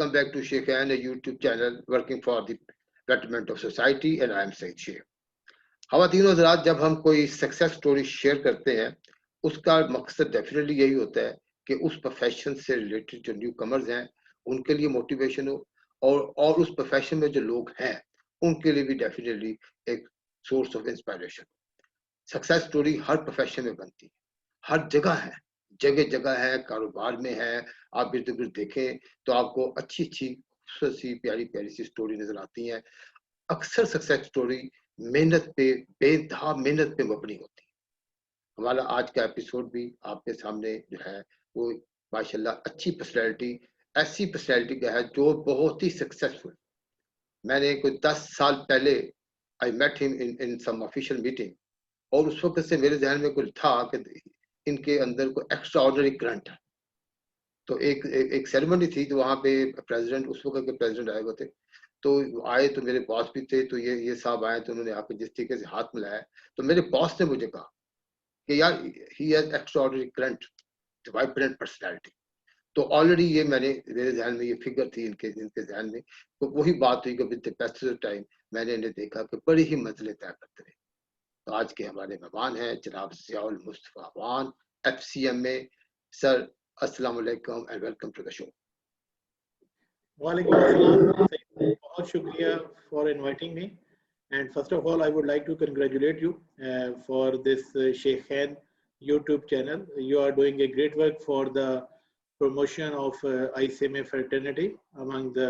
Welcome back to Sheikh and a YouTube channel working for the betterment of society and I am Said Sheikh. ख़वातीन और हज़रात, जब हम कोई success story share करते हैं उसका मकसद डेफिनेटली यही होता है कि उस प्रोफेशन से रिलेटेड जो न्यू कमर्स हैं उनके लिए मोटिवेशन हो और उस प्रोफेशन में जो लोग हैं उनके लिए भी डेफिनेटली एक source of inspiration. Success story her profession में बनती है, हर जगह है, जगह जगह है, कारोबार में है। आप इर्द गिर्द देखें तो आपको अच्छी अच्छी खूबसूरत सी प्यारी प्यारी सी स्टोरी नजर आती हैं। अक्सर सक्सेस स्टोरी मेहनत पे, बेदहा मेहनत पे मबनी होती है। हमारा आज का एपिसोड भी आपके सामने जो है वो माशाल्लाह अच्छी पर्सनैलिटी, ऐसी पर्सनैलिटी का है जो बहुत ही सक्सेसफुल। मैंने कोई 10 साल पहले I met him in some official meeting और उस वक्त से मेरे ज़हन में कुछ था कि इनके अंदर कोई एक्स्ट्रा ऑर्डिनरी करंट है। तो एक सेरेमनी थी तो वहाँ पे प्रेसिडेंट, उस वक्त के प्रेसिडेंट आए हुए थे। तो आए तो मेरे बॉस भी थे, तो ये साहब आए तो उन्होंने आके जिस तरीके से हाथ मिलाया तो मेरे बॉस ने मुझे कहा कि यार he has extraordinary current, vibrant personality. तो ऑलरेडी ये मेरे ज़हन में ये फिगर थी इनके ज़हन में। तो वही बात हुई कि with the passage of time मैंने इन्हें देखा कि बड़ी ही मंजिलें तय करते रहे। तो आज के हमारे मेहमान हैं जनाब ज़ियाउल मुस्तफ़ा अवान, FCMA। सर अस्सलाम वालेकुम and welcome to the show. वालेकुम अस्सलाम, बहुत शुक्रिया for inviting me, and first of all I would like to congratulate you for this Sheikh Khan YouTube channel. You are doing a great work for the promotion of ICMA fraternity among the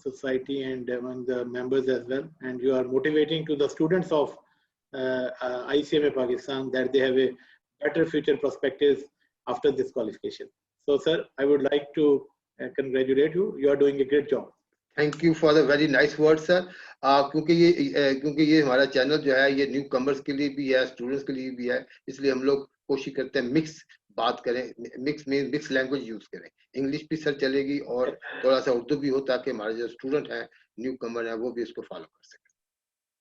society and among the members as well, and you are motivating to the students of ICMA Pakistan that they have a better future perspectives after this qualification. So sir, I would like to congratulate you. You are doing a great job. Thank you for the very nice word sir. क्योंकि ये हमारा channel जो है ये new commerce के लिए भी है, स्टूडेंट्स के लिए भी है, इसलिए हम लोग कोशिश करते हैं मिक्स बात करें, मिक्स लैंग्वेज यूज करें। इंग्लिश भी सर चलेगी और थोड़ा सा उर्दू भी हो ताकि हमारे जो स्टूडेंट हैं, न्यू कमर है, वो भी इसको फॉलो कर सकें।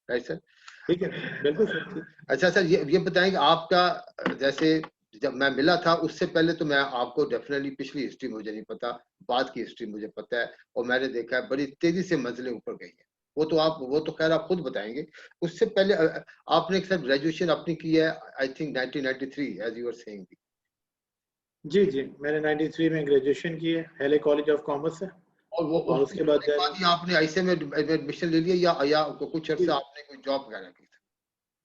Right sir? ठीक है, बिल्कुल सर। अच्छा सर, ये बताएंगे आपका, जैसे जब मैं मिला था उससे पहले तो मैं आपको डेफिनेटली पिछली हिस्ट्री मुझे नहीं पता, बाद की हिस्ट्री मुझे पता है और मैंने देखा है बड़ी तेजी से मंजिलें ऊपर गई हैं। वो तो खैर आप खुद बताएंगे। उससे पहले आपने एक सर ग्रेजुएशन अपनी की है I think 1993 as you are saying. जी जी, मैंने 93 में ग्रेजुएशन की है हेले कॉलेज ऑफ कॉमर्स से, और उसके बाद आपने ICMA में एडमिशन ले लिया या कुछ अर्सा आपने कोई जॉब वगैरह की?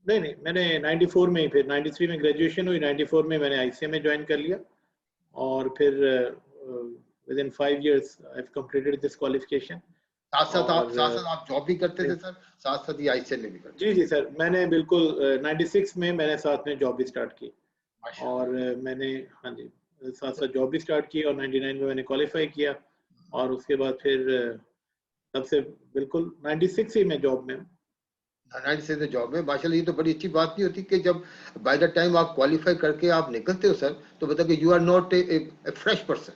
नहीं, मैंने 94 में ही, फिर 93 में ग्रेजुएशन हुई, 94 में मैंने ICMA ज्वाइन कर लिया और फिर within 5 years I have completed this qualification. साथ-साथ आप जॉब भी करते थे सर, साथ-साथ ही ICMA भी करते? जी सर, मैंने बिल्कुल 96 में मैंने साथ में जॉब भी स्टार्ट की और मैंने हाँ जी साथ जॉब भी स्टार्ट की और 99 में मैंने क्वालिफाई किया और उसके बाद फिर तब से बिल्कुल 96 ही मैं जॉब में हूँ। 96 में जॉब में माशाल्लाह। ये तो बड़ी अच्छी बात नहीं होती कि जब बाय द टाइम आप क्वालिफाई करके आप निकलते हो सर, तो मतलब कि you are not a fresh person,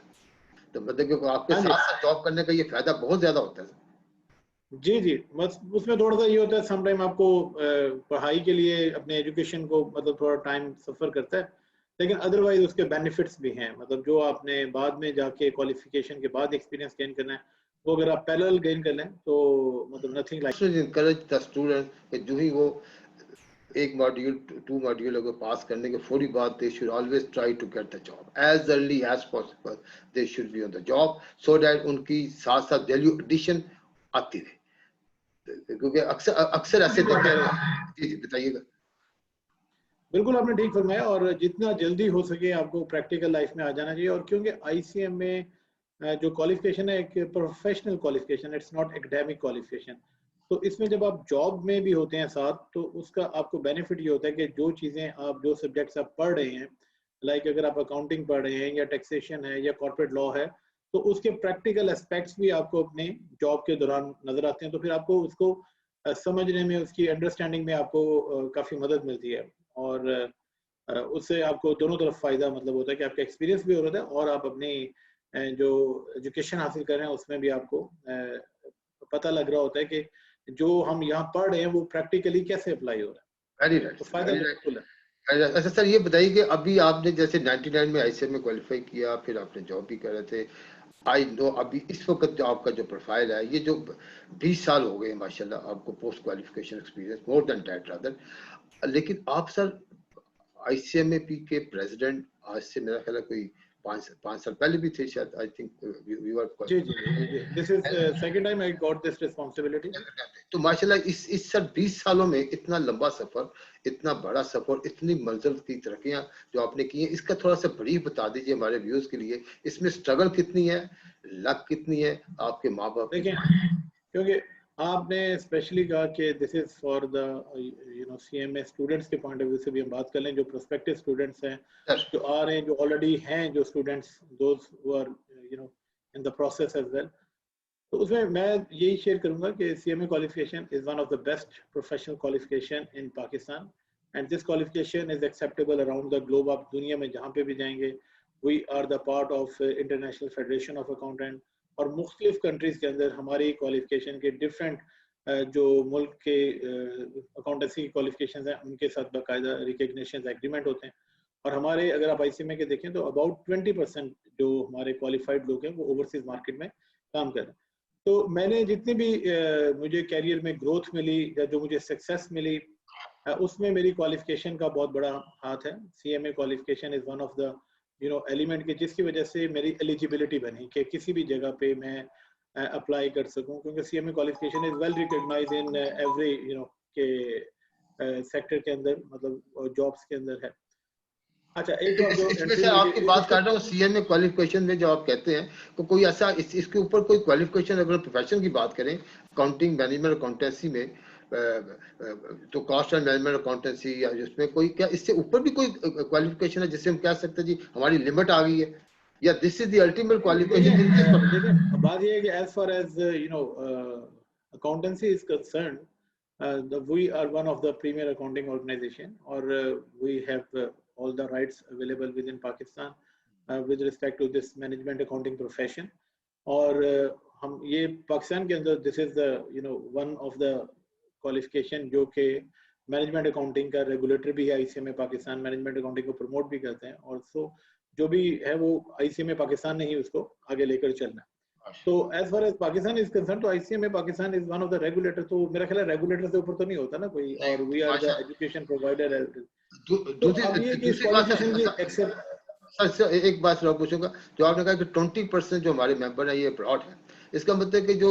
तो मतलब कि आपके साथ जॉब करने का ये फायदा बहुत ज्यादा होता है। जी, बस उसमें थोड़ा सा ये होता है सम टाइम आपको पढ़ाई के लिए अपने एजुकेशन को मतलब थोड़ा टाइम सफर करता है, लेकिन अदरवाइज उसके बेनिफिट्स भी हैं। मतलब जो आपने बाद में जाके क्वालिफिकेशन के बाद एक्सपीरियंस गेन करना है, वो अगर आप पैरेलल गेन कर लें तो मतलब nothing like encourage the student कि जो ही वो एक मॉड्यूल 2 मॉड्यूल अगर पास करने के फौरी बाद they should always try to get the job as early as possible. They should be on the job so that उनकी साथ साथ वैल्यू एडिशन आती रहे, क्योंकि अक्सर ऐसे देखा है। जी बताइएगा। बिल्कुल आपने ठीक फरमाया, और जितना जल्दी हो सके आपको प्रैक्टिकल लाइफ में आ जाना चाहिए। और क्योंकि ICMA में जो क्वालिफिकेशन है एक professional qualification, it's not academic qualification, तो इसमें जब आप जॉब में भी होते हैं साथ, तो उसका आपको बेनिफिट ये होता है कि जो चीज़ें आप, जो सब्जेक्ट्स आप पढ़ रहे हैं, लाइक अगर आप अकाउंटिंग पढ़ रहे हैं या टैक्सेशन है या कॉर्पोरेट लॉ है, तो उसके प्रैक्टिकल एस्पेक्ट्स भी आपको अपने जॉब के दौरान नजर आते हैं। तो फिर आपको उसको समझने में, उसकी अंडरस्टैंडिंग में आपको काफ़ी मदद मिलती है और उससे आपको दोनों तरफ फ़ायदा मतलब होता है कि आपका एक्सपीरियंस भी हो रहा है और आप अपनी जो एजुकेशन हासिल कर रहे हैं उसमें भी आपको पता लग रहा होता है कि जो हम यहाँ पढ़ रहे हैं वो प्रैक्टिकली कैसे अप्लाई हो रहा है। वेरी राइट, तो फायदा बिल्कुल है। अच्छा सर, ये बताइए कि अभी आपने जैसे 99 में ICMA में क्वालिफाई किया, फिर आपने जॉब भी कर रहे थे, आई नो अभी इस वक्त जो आपका जो प्रोफाइल है, ये जो 20 साल हो गए माशाल्लाह आपको post qualification experience, more than that rather, लेकिन आप सर आईसीएमएपी के प्रेसिडेंट आज से मेरा ख्याल है कोई 5 साल पहले भी थे शायद, आई थिंक वी वर। जी जी जी, this is second time I got this responsibility. तो माशाल्लाह इस सर 20 सालों में इतना लंबा सफर, इतना बड़ा सफर, इतनी मंजिल की तरक्कियां जो आपने की हैं, इसका थोड़ा सा ब्रीफ बता दीजिए हमारे व्यूअर्स के लिए। इसमें स्ट्रगल कितनी है, लक कितनी है, आपके माँ बाप देखिए, क्योंकि आपने स्पेशली कहा कि this is for the CMA students के पॉइंट ऑफ व्यू से भी हम बात कर लें, जो प्रोस्पेक्टिव स्टूडेंट्स हैं, जो आ रहे हैं, जो ऑलरेडी हैं, जो students those who are in the process as well. तो उसमें मैं यही शेयर करूंगा कि CMA qualification is one of the best professional qualification in Pakistan, and this qualification is acceptable around the globe. आप दुनिया में जहाँ पे भी जाएंगे, we are the part of international federation of accountant, और मुख्तलिफ कंट्रीज के अंदर हमारी क्वालिफिकेशन के डिफरेंट जो मुल्क के अकाउंटेंसी क्वालिफिकेशन हैं उनके साथ बाकायदा रिकग्निशन एग्रीमेंट होते हैं। और हमारे अगर आप आईसीएमए के देखें तो अबाउट 20% जो हमारे क्वालिफाइड लोग हैं वो ओवरसीज मार्केट में काम कर रहे हैं। तो मैंने जितनी भी मुझे कैरियर में ग्रोथ मिली या जो मुझे सक्सेस मिली, उसमें मेरी क्वालिफिकेशन का बहुत बड़ा हाथ है। CMA qualification is one of the element के जिसकी वजह से मेरी एलिजिबिलिटी बनी कि किसी भी जगह पे मैं अप्लाई कर सकूं, क्योंकि CMA qualification is well recognised in every के सेक्टर के अंदर, मतलब जॉब्स के अंदर है। अच्छा, एक और जो इसमें से आपकी बात कर रहा हूँ सीएमए क्वालिफिकेशन में जो आप कहते हैं, तो कोई ऐसा इसके ऊपर कोई क्वालिफिकेशन, अगर प्रोफेशन की बात करें अकाउंटिंग मैनेजमेंट अकाउंटेंसी में, तो कॉस्ट एंड मैनेजमेंट अकाउंटेंसी या जिसमें कोई, क्या इससे ऊपर भी कोई क्वालिफिकेशन है जिससे हम कह सकते हैं जी हमारी लिमिट आ गई है, या this is the ultimate qualification? देखिए, बात ये है कि as far as accountancy is concern, we are one of the premier accounting organization, or we have all the rights available within Pakistan with respect to this management accounting profession. और हम ये पाकिस्तान के अंदर this is the one of the qualification जो कि management accounting का regulator भी है। आईसीएमए पाकिस्तान मैनेजमेंट अकाउंटिंग को प्रमोट भी करते हैं, और सो जो भी है वो आईसीएमए पाकिस्तान ने ही उसको आगे लेकर चलना है। तो as far as Pakistan is concern, तो ICMA Pakistan is one of the regulator. तो मेरा ख्याल है रेगुलेटर से ऊपर तो नहीं होता ना कोई, और we are the education provider. तो अब ये कि इस क्वालिफिकेशन की एक्सेप्ट। सर एक बात मैं पूछूंगा, जो आपने कहा कि 20% जो हमारे मेंबर हैं ये अब्रॉड है, इसका मतलब कि जो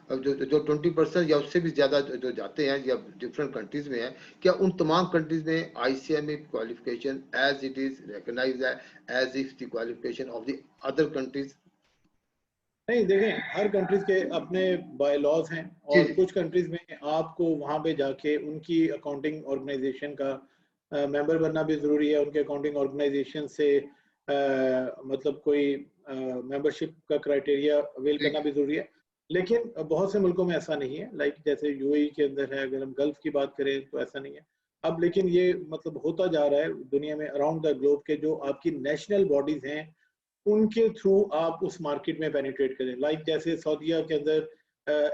20% या उससे भी ज्यादा जो जाते हैं या डिफरेंट कंट्रीज में है, क्या उन तमाम कंट्रीज में ICMA qualification as it is recognised है as if the qualification of the other countries? नहीं, देखें, हर कंट्रीज के अपने बाय लॉज हैं, और कुछ कंट्रीज में आपको वहां पे जाके उनकी अकाउंटिंग ऑर्गेनाइजेशन का मेंबर बनना भी जरूरी है। उनके अकाउंटिंग ऑर्गेनाइजेशन से मतलब कोई मेंबरशिप का क्राइटेरिया अवेल करना भी जरूरी है। लेकिन बहुत से मुल्कों में ऐसा नहीं है, लाइक जैसे यूएई के अंदर है, अगर हम गल्फ की बात करें तो ऐसा नहीं है अब। लेकिन ये मतलब होता जा रहा है दुनिया में, अराउंड द ग्लोब के जो आपकी नेशनल बॉडीज हैं उनके थ्रू आप उस मार्केट में पेनिट्रेट करें। लाइक जैसे सऊदीया के अंदर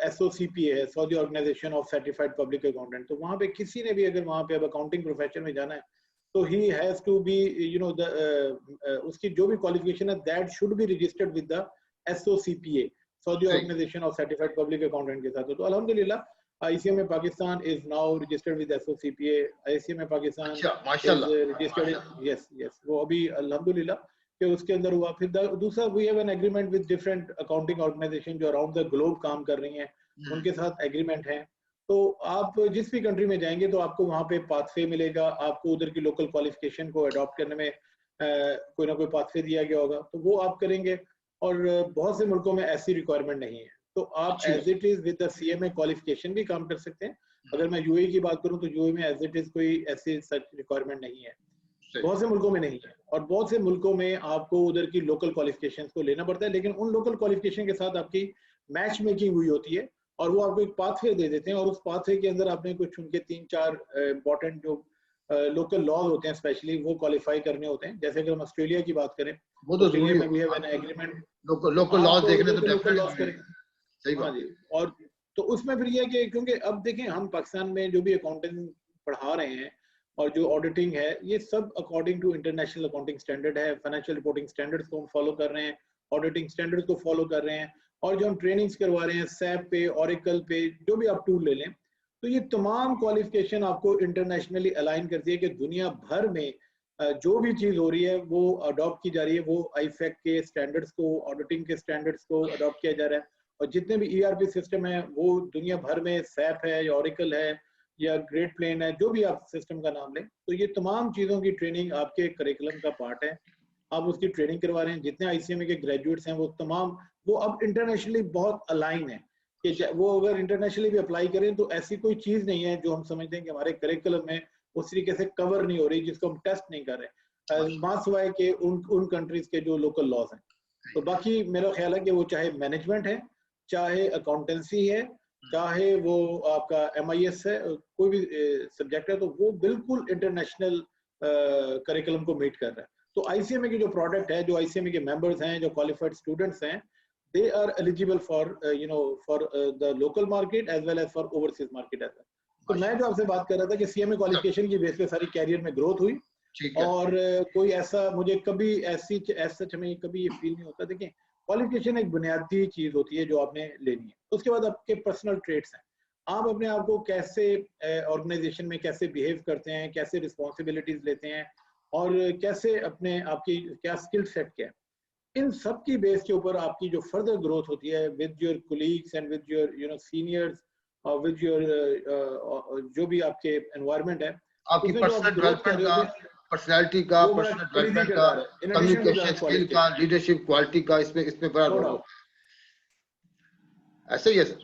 एसओसीपी है, Saudi organisation of certified public accountant. तो वहाँ पे किसी ने भी अगर वहाँ पे अब अकाउंटिंग प्रोफेशन में जाना है तो ही हैज टू बी उसकी जो भी क्वालिफिकेशन है that should be registered with the SOCPA, Saudi organisation of certified public accountant के साथ। तो अल्हम्दुलिल्लाह ICMA Pakistan is now registered with SOCPA. ICMA Pakistan is registered, yes yes, वो अभी अल्हम्दुलिल्लाह कि उसके अंदर हुआ। फिर दूसरा, we have an agreement with different accounting organisation जो अराउंड द ग्लोब काम कर रही हैं, उनके साथ एग्रीमेंट है। तो आप जिस भी कंट्री में जाएंगे तो आपको वहाँ पे पाथवे मिलेगा, आपको उधर की लोकल क्वालिफिकेशन को अडॉप्ट करने में कोई ना कोई पाथवे दिया गया होगा, तो वो आप करेंगे। और बहुत से मुल्कों में ऐसी रिक्वायरमेंट नहीं है, तो आप as it is with the CMA qualification भी काम कर सकते हैं। अगर मैं यूएई की बात करूं तो यूएई में एज इट इज कोई ऐसी सच रिक्वायरमेंट नहीं है, बहुत से मुल्कों में नहीं है। और बहुत से मुल्कों में आपको उधर की लोकल क्वालिफिकेशंस को लेना पड़ता है, लेकिन उन लोकल क्वालिफिकेशन के साथ आपकी मैच मेकिंग हुई होती है और वो आपको एक पाथवे दे देते हैं, और उस पाथवे के अंदर आपने कुछ उनके 3-4 इंपॉर्टेंट जो लोकल लॉज होते हैं स्पेशली वो क्वालिफाई करने होते हैं। जैसे कि हम ऑस्ट्रेलिया की बात करें, वो तो ऑस्ट्रेलिया में we have an agreement, local laws देखने तो लोकल लॉज करें। सही हाँ बात जी। और तो उसमें फिर ये है कि क्योंकि अब देखें हम पाकिस्तान में जो भी अकाउंटिंग पढ़ा रहे हैं और जो ऑडिटिंग है ये सब according to international accounting standard है, फाइनेंशियल रिपोर्टिंग स्टैंडर्ड्स को हम फॉलो कर रहे हैं, ऑडिटिंग स्टैंडर्ड्स को फॉलो कर रहे हैं, और जो हम ट्रेनिंग्स करवा रहे हैं सैप पे, ओरेकल पे, जो भी आप टूल ले लें, तो ये तमाम क्वालिफिकेशन आपको इंटरनेशनली अलाइन करती है कि दुनिया भर में जो भी चीज़ हो रही है वो अडॉप्ट की जा रही है, वो आईफेक के स्टैंडर्ड्स को, ऑडिटिंग के स्टैंडर्ड्स को अडॉप्ट किया जा रहा है। और जितने भी ईआरपी सिस्टम है वो दुनिया भर में, सैप है या ओरेकल है या ग्रेट प्लेन है, जो भी आप सिस्टम का नाम लें, तो ये तमाम चीज़ों की ट्रेनिंग आपके करिकुलम का पार्ट है। आप उसकी ट्रेनिंग करवा रहे हैं। जितने आईसीएमए के ग्रेजुएट्स हैं वो तमाम, वो अब इंटरनेशनली बहुत अलाइन है कि वो अगर इंटरनेशनली भी अप्लाई करें तो ऐसी कोई चीज़ नहीं है जो हम समझते हैं कि हमारे करिकुलम में उस तरीके से कवर नहीं हो रही, जिसको हम टेस्ट नहीं कर रहे, मासिवाय के उन कंट्रीज के जो लोकल लॉज हैं। तो बाकी मेरा ख्याल है कि वो चाहे मैनेजमेंट है, चाहे अकाउंटेंसी है, चाहे वो आपका MIS है, कोई भी सब्जेक्ट है, तो वो बिल्कुल इंटरनेशनल करिकुलम को मीट कर रहा है। तो आईसीएमए की जो प्रोडक्ट है, जो आईसीएमए के मेंबर्स हैं, जो क्वालिफाइड स्टूडेंट्स हैं, they are eligible for for the local market as well as for overseas market as well. तो मैं जो आपसे बात कर रहा था कि सीएमए क्वालिफिकेशन की बेस पे सारी कैरियर में ग्रोथ हुई, और कोई ऐसा मुझे कभी ऐसा हमें कभी ये फील नहीं होता। देखिए, क्वालिफिकेशन एक बुनियादी चीज होती है जो आपने लेनी है। उसके बाद आपके पर्सनल ट्रेट्स हैं, आप अपने आप को कैसे ऑर्गेनाइजेशन में कैसे बिहेव करते हैं, कैसे रिस्पॉन्सिबिलिटीज लेते हैं, और कैसे अपने आपकी क्या स्किल सेट क्या है, इन सब की बेस के ऊपर आपकी जो फर्दर ग्रोथ होती है with your colleagues and with your seniors, और विद योर जो भी आपके एनवायरनमेंट है, आपकी पर्सनल डेवलपमेंट का, पर्सनालिटी का, पर्सनल डेवलपमेंट का, कम्युनिकेशन स्किल का, लीडरशिप क्वालिटी का, इसमें बड़ा रोल है। ऐसा ही है सर।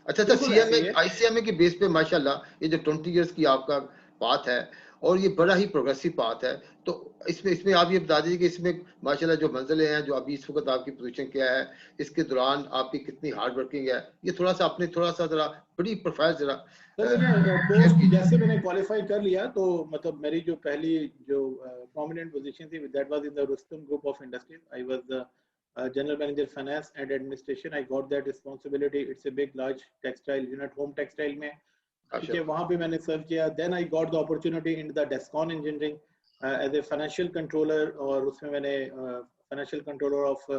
अच्छा, सीएमए आईसीएमए की बेस पे माशाल्लाह ये जो 20 इयर्स की आपका बात है, और ये बड़ा ही प्रोग्रेसिव पाथ है, तो इसमें आप ये बता दीजिए कि इसमें माशाल्लाह जो मंजिलें हैं, जो अभी इस वक्त आपकी पोजीशन क्या है, इसके दौरान आपकी कितनी हार्ड वर्किंग है, ये थोड़ा सा आपने जरा बड़ी प्रोफाइल जरा पोस्ट जैसे मैंने क्वालिफाई कर लिया, तो मतलब मेरी जो पहली जो प्रोमिनेंट पोजीशन थी, that was in the Rustam group of industries. I was the general manager finance and administration. I got that responsibility. It's a big large textile unit, home textile में, ठीक है, वहाँ पे मैंने सर्व किया। Then I got the opportunity in the Descon Engineering as a financial controller, और उसमें मैंने financial controller of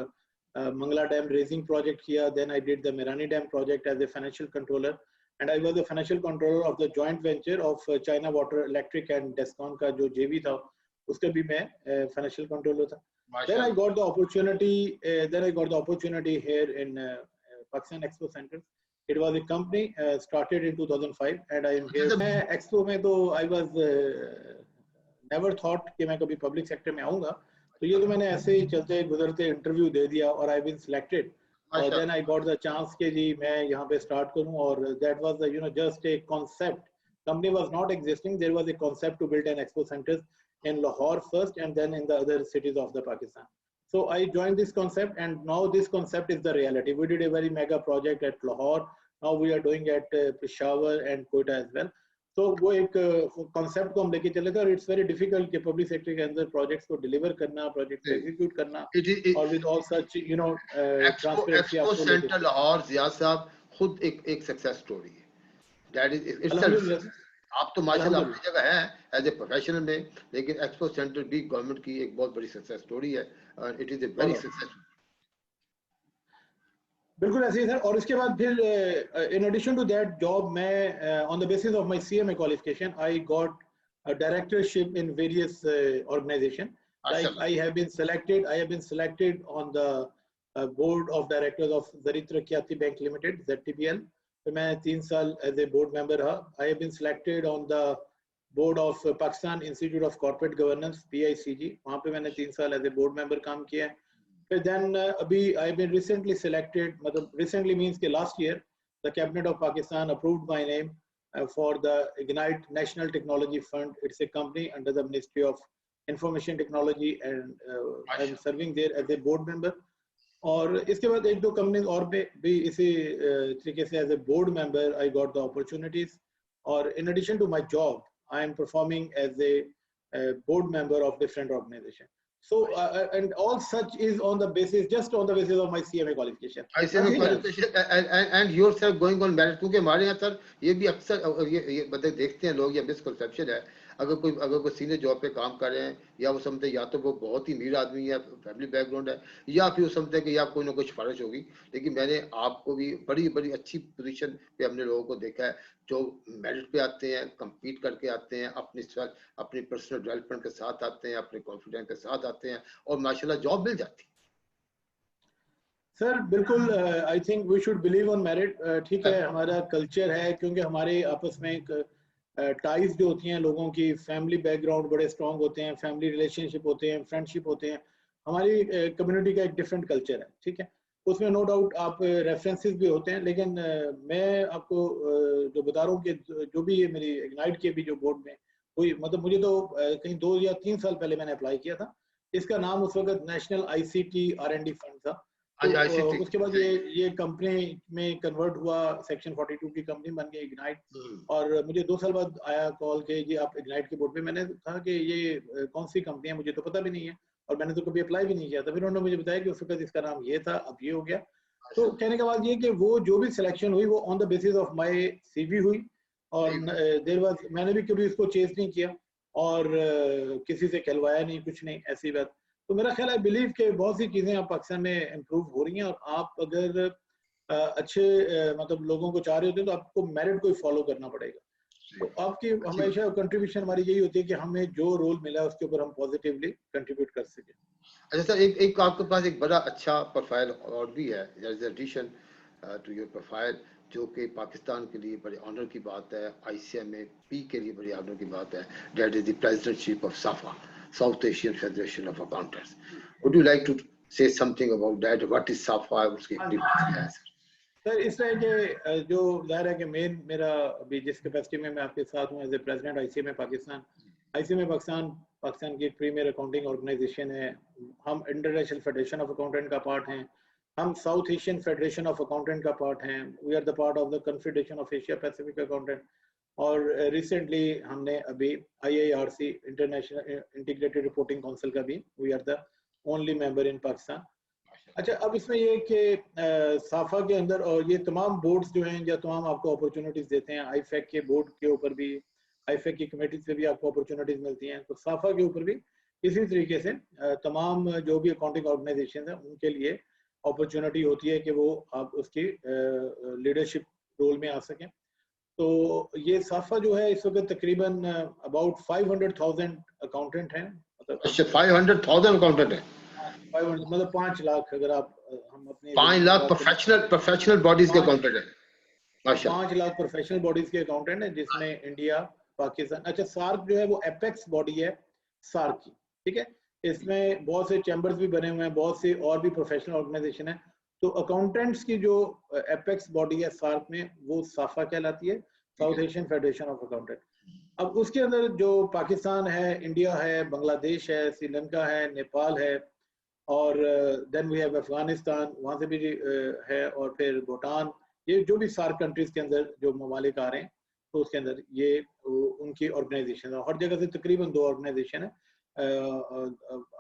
Mangala Dam raising project किया। Then I did the Mirani Dam project as a financial controller, and I was the financial controller of the joint venture of China Water Electric and Descon का जो JV था, उसका भी मैं financial controller था। Then I got the opportunity. Here in Pakistan Expo Center. It was a company started in 2005, and I am here. मैं Expo में तो I was never thought कि मैं कभी public sector में आऊँगा। तो ये तो मैंने ऐसे ही चलते गुजरते इंटरव्यू दे दिया और I've been selected. और then I got the chance कि जी मैं यहाँ पे start करूँ, और that was the just a concept. Company was not existing. There was a concept to build an Expo Center in Lahore first, and then in the other cities of the Pakistan. So I joined this concept, and now this concept is the reality. We did a very mega project at Lahore. Now we are doing at Peshawar and Quetta as well. So वो एक concept को हम लेके चले थे, और it's very difficult कि public sector के अंदर projects को deliver करना, projects को execute करना, और with all such transparency। Expo Center Lahore Ziyad साहब खुद एक success story है। That is itself। आप तो माशाल्लाह अपनी जगह हैं एज ए प्रोफेशनल में, लेकिन एक्सपो सेंटर भी गवर्नमेंट की एक बहुत बड़ी सक्सेस स्टोरी है, और it is a very successful. बिल्कुल ऐसे ही सर। और इसके बाद फिर in addition to that job, मैं on the basis of my CMA qualification I got a directorship in various organization. Like I have been selected on the board of directors of Zari Taraqqiyati Bank Limited, ZTBL. तो मैं 3 साल as a board member रहा। I have been selected on the board of Pakistan institute of corporate governance PICG, वहाँ पे मैंने 3 साल as a board member काम किया है। फिर देन अभी I have been recently selected, मतलब रिसेंटली मींस के last year the cabinet of Pakistan approved my name for the ignite national technology fund. It's a company under the ministry of information technology, and I am serving there as a board member. और इसके बाद 1-2 companies और भी इसी तरीके से as a board member I got the opportunities. और in addition to my job I am performing as a board member of different organisation. So and all such is on the basis, just on the basis of my CMA qualification. CMA qualification and yourself going on merit, क्योंकि हमारे यहाँ sir ये भी अक्सर ये मतलब देखते हैं लोग, ये मिसकंसेप्शन है। अगर कोई सीनियर जॉब पे काम कर रहे हैं, या वो समझते हैं या तो वो बहुत ही अमीर आदमी है, फैमिली बैकग्राउंड है, या फिर वो समझते हैं कि या कोई ना कुछ सिफारिश होगी। लेकिन मैंने आपको भी बड़ी बड़ी अच्छी पोजीशन पे हमने लोगों को देखा है, जो मेरिट पे आते हैं, compete करके आते हैं, अपनी पर्सनल डेवलपमेंट के साथ आते हैं, अपने कॉन्फिडेंस के साथ आते हैं, और माशाल्लाह जॉब मिल जाती सर बिल्कुल, I think we should believe on merit. ठीक है। है, हमारा कल्चर है, क्योंकि हमारे आपस में एक टाइज जो होती हैं लोगों की, फैमिली बैकग्राउंड बड़े स्ट्रांग होते हैं, फैमिली रिलेशनशिप होते हैं, फ्रेंडशिप होते हैं। हमारी कम्युनिटी का एक डिफरेंट कल्चर है, ठीक है, उसमें नो डाउट आप रेफरेंसेस भी होते हैं। लेकिन मैं आपको जो बता रहा हूँ कि जो भी ये मेरी इग्नाइट के भी जो बोर्ड में हुई, मतलब मुझे तो कहीं 2 या 3 साल पहले मैंने अप्लाई किया था। इसका नाम उस वक्त नेशनल ICT R&D फंड था। हाँ तो जी, ICT। उसके बाद ये कंपनी में कन्वर्ट हुआ, सेक्शन 42 की कंपनी बन गई इग्नाइट। और मुझे 2 साल बाद आया कॉल के जी आप इग्नाइट के बोर्ड पे। मैंने कहा कि ये कौन सी कंपनी है, मुझे तो पता भी नहीं है और मैंने तो कभी अप्लाई भी नहीं किया था। फिर उन्होंने मुझे बताया कि उस वक्त इसका नाम ये था, अब ये हो गया। तो कहने के बाद ये कि वो जो भी सिलेक्शन हुई वो on the basis of my CV हुई, और देर वाज मैंने भी कभी उसको चेस नहीं किया और किसी से कहलवाया नहीं, कुछ नहीं, ऐसी बात। तो मेरा ख्याल है, बिलीव के बहुत सी चीजें अब पाकिस्तान में इम्प्रूव हो रही हैं, और आप अगर अच्छे मतलब लोगों को चाह रहे होते हैं तो आपको मेरिट को ही फॉलो करना पड़ेगा। तो आपकी हमेशा कंट्रीब्यूशन हमारी यही होती है कि हमें जो रोल मिला है उसके ऊपर हम पॉजिटिवली कंट्रीब्यूट कर सकें। अच्छा सर, एक आपके पास एक बड़ा अच्छा प्रोफाइल और भी है, एडिशन टू योर प्रोफाइल, जो कि पाकिस्तान के लिए बड़े ऑनर की बात है, ICMA के लिए बड़ी ऑनर की बात है। That is the presidentship of SAFA, South Asian federation of Accountants. Would you like to say something about that? What is SAFA, उसकी एक्टिविटीज क्या है सर? सर इस तरह के जो जाहिर है कि मेरा अभी जिस कैपेसिटी में मैं आपके साथ हूँ as a president ICMA Pakistan. ICMA Pakistan की प्रीमियर अकाउंटिंग ऑर्गेनाइजेशन है। हम इंटरनेशनल फेडरेशन ऑफ अकाउंटेंट का पार्ट हैं, हम south Asian federation of accountant का पार्ट हैं, we are the part of the confederation of Asia Pacific accountant. और रिसेंटली हमने अभी IIRC international integrated reporting council का भी we are the only member in Pakistan. अच्छा, अब इसमें ये कि साफा के अंदर और ये तमाम बोर्ड्स जो हैं या तमाम आपको अपॉर्चुनिटीज देते हैं, IFAC के बोर्ड के ऊपर भी, IFAC की कमेटीज से भी आपको अपॉर्चुनिटीज मिलती हैं, तो साफा के ऊपर भी इसी तरीके से तमाम जो भी अकाउंटिंग ऑर्गेनाइजेशन है उनके लिए अपॉर्चुनिटी होती है कि वो आप उसकी लीडरशिप रोल में आ सकें। तो ये साफा जो है इस वक्त तकरीबन अबाउट 500,000 अकाउंटेंट हैं, मतलब अच्छा, 500,000 अकाउंटेंट है? 500 मतलब 5 लाख, अगर आप हम अपने 5 ज़माने की लाख बात करें, प्रोफेशनल बॉडीज के 5 अकाउंटेंट है? माशाल्लाह। 5 लाख प्रोफेशनल बॉडीज के अकाउंटेंट हैं, जिसमें इंडिया, पाकिस्तान, अच्छा सार्क जो है वो एपेक्स बॉडी है सार्क की, ठीक है। इसमें बहुत से चैम्बर्स भी बने हुए हैं, बहुत से और भी प्रोफेशनल ऑर्गेनाइजेशन है। तो अकाउंटेंट्स की जो एपेक्स बॉडी है सार्क में, वो साफा कहलाती है, south Asian federation of accountant. अब उसके अंदर जो पाकिस्तान है, इंडिया है, बांग्लादेश है, श्रीलंका है, नेपाल है, और देन वी हैव अफगानिस्तान, वहाँ से भी है, और फिर भूटान। ये जो भी सार्क कंट्रीज के अंदर जो ममालिक आ रहे हैं, तो उसके अंदर ये उनकी ऑर्गेनाइजेशन है। हर जगह से तकरीबन 2 ऑर्गेनाइजेशन है।